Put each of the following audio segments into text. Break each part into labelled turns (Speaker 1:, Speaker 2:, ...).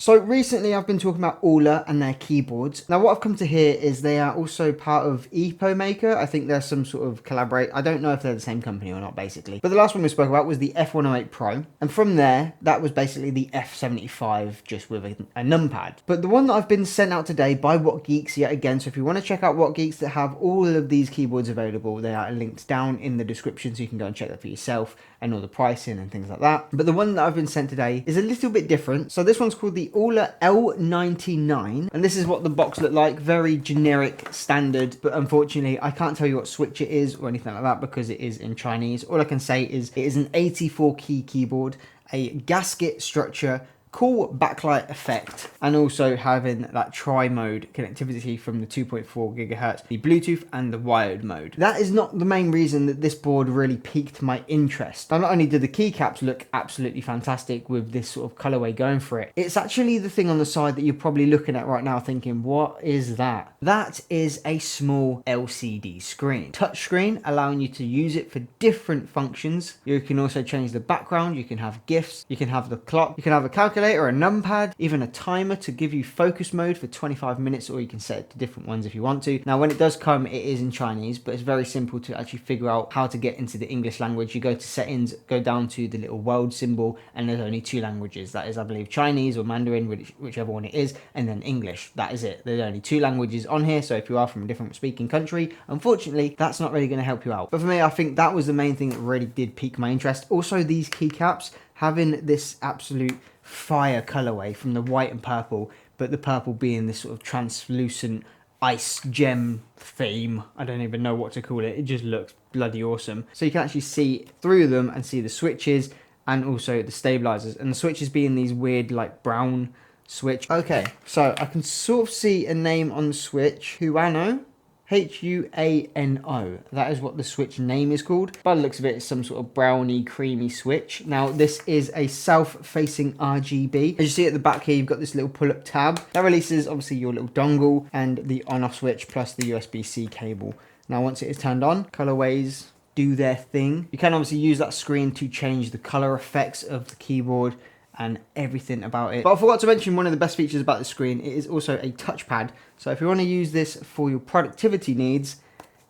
Speaker 1: So recently I've been talking about AULA and their keyboards. Now what I've come to hear is they are also part of EPO Maker. I think there's some sort of collaborate. I don't know if they're the same company or not basically. But the last one we spoke about was the F108 Pro. And from there, that was basically the F75 just with a numpad. But the one that I've been sent out today by Whatgeeks yet again. So if you want to check out Whatgeeks that have all of these keyboards available, they are linked down in the description so you can go and check that for yourself and all the pricing and things like that. But the one that I've been sent today is a little bit different. So this one's called the AULA L99, and this is what the box looked like. Very generic, standard, but unfortunately I can't tell you what switch it is or anything like that because it is in Chinese. All I can say is it is an 84 key keyboard, a gasket structure, cool backlight effect, and also having that tri-mode connectivity from the 2.4 gigahertz, the Bluetooth and the wired mode. That is not the main reason that this board really piqued my interest. Now, not only did the keycaps look absolutely fantastic with this sort of colorway going for it, it's actually the thing on the side that you're probably looking at right now thinking, what is that? That is a small LCD screen. Touch screen, allowing you to use it for different functions. You can also change the background, you can have GIFs, you can have the clock, you can have a calculator, or a numpad, even a timer to give you focus mode for 25 minutes, or you can set it to different ones if you want to. Now when it does come, it is in Chinese, but it's very simple to actually figure out how to get into the English language. You go to settings, go down to the little world symbol, and there's only two languages. That is, I believe, Chinese or Mandarin, whichever one it is, and then English. That is it. There's only two languages on here, so if you are from a different speaking country, unfortunately that's not really going to help you out. But for me, I think that was the main thing that really did pique my interest. Also, these keycaps having this absolute fire colorway from the white and purple, but the purple being this sort of translucent ice gem theme. I don't even know what to call it. It just looks bloody awesome. So you can actually see through them and see the switches and also the stabilizers, and the switches being these weird like brown switch. Okay, so I can sort of see a name on the switch, Huano. Huano. That is what the switch name is called. By the looks of it, it's some sort of browny, creamy switch. Now, this is a south-facing RGB. As you see at the back here, you've got this little pull-up tab. That releases, obviously, your little dongle and the on-off switch plus the USB-C cable. Now, once it is turned on, colorways do their thing. You can obviously use that screen to change the color effects of the keyboard and everything about it. But I forgot to mention one of the best features about the screen. It is also a touchpad. So if you want to use this for your productivity needs,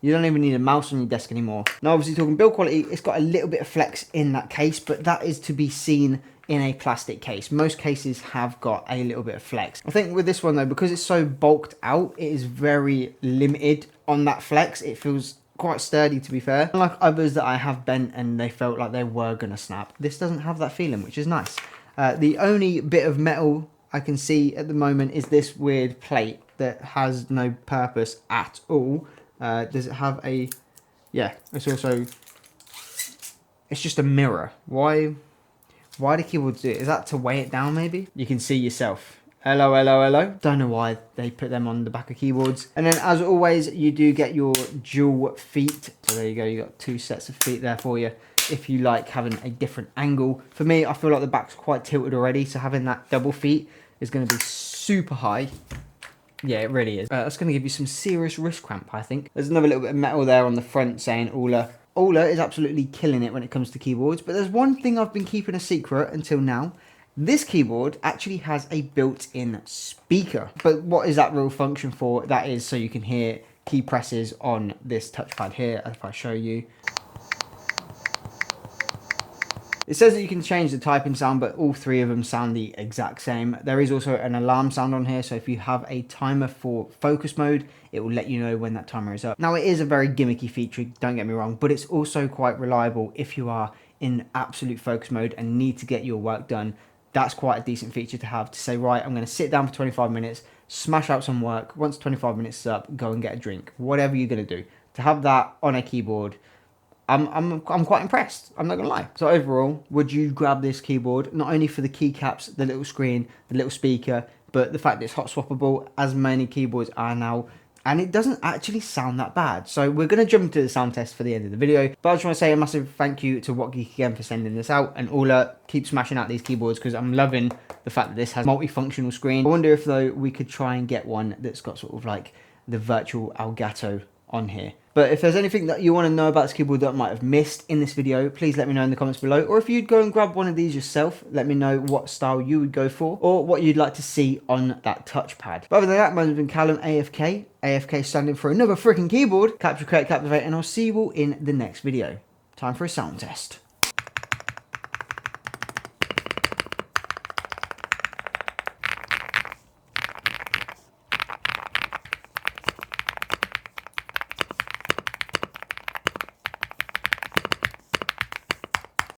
Speaker 1: you don't even need a mouse on your desk anymore. Now, obviously talking build quality, it's got a little bit of flex in that case, but that is to be seen in a plastic case. Most cases have got a little bit of flex. I think with this one though, because it's so bulked out, it is very limited on that flex. It feels quite sturdy, to be fair. Unlike others that I have bent and they felt like they were gonna snap, this doesn't have that feeling, which is nice. The only bit of metal I can see at the moment is this weird plate that has no purpose at all. Does it have a... Yeah, it's also... It's just a mirror. Why do keyboards do it? Is that to weigh it down, maybe? You can see yourself. Hello, hello, hello. Don't know why they put them on the back of keyboards. And then, as always, you do get your dual feet. So there you go. You got two sets of feet there for you, if you like having a different angle. For me, I feel like the back's quite tilted already, so having that double feet is going to be super high. Yeah, it really is. That's going to give you some serious wrist cramp, I think. There's another little bit of metal there on the front saying AULA. AULA is absolutely killing it when it comes to keyboards, but there's one thing I've been keeping a secret until now. This keyboard actually has a built-in speaker. But what is that real function for? That is so you can hear key presses on this touchpad here, if I show you. It says that you can change the typing sound, but all three of them sound the exact same. There is also an alarm sound on here, so if you have a timer for focus mode, it will let you know when that timer is up. Now, it is a very gimmicky feature, don't get me wrong, but it's also quite reliable if you are in absolute focus mode and need to get your work done. That's quite a decent feature to have, to say, right, I'm going to sit down for 25 minutes, smash out some work. Once 25 minutes is up, go and get a drink. Whatever you're going to do. To have that on a keyboard, I'm quite impressed. I'm not going to lie. So overall, would you grab this keyboard, not only for the keycaps, the little screen, the little speaker, but the fact that it's hot swappable, as many keyboards are now, and it doesn't actually sound that bad. So we're going to jump into the sound test for the end of the video. But I just want to say a massive thank you to Whatgeek again for sending this out. And AULA, keep smashing out these keyboards because I'm loving the fact that this has multifunctional screen. I wonder if though we could try and get one that's got sort of like the virtual Elgato on here. But if there's anything that you want to know about this keyboard that I might have missed in this video, please let me know in the comments below. Or if you'd go and grab one of these yourself, let me know what style you would go for or what you'd like to see on that touchpad. But other than that, my name's been Callum, AFK. AFK standing for another freaking keyboard. Capture, create, captivate, and I'll see you all in the next video. Time for a sound test.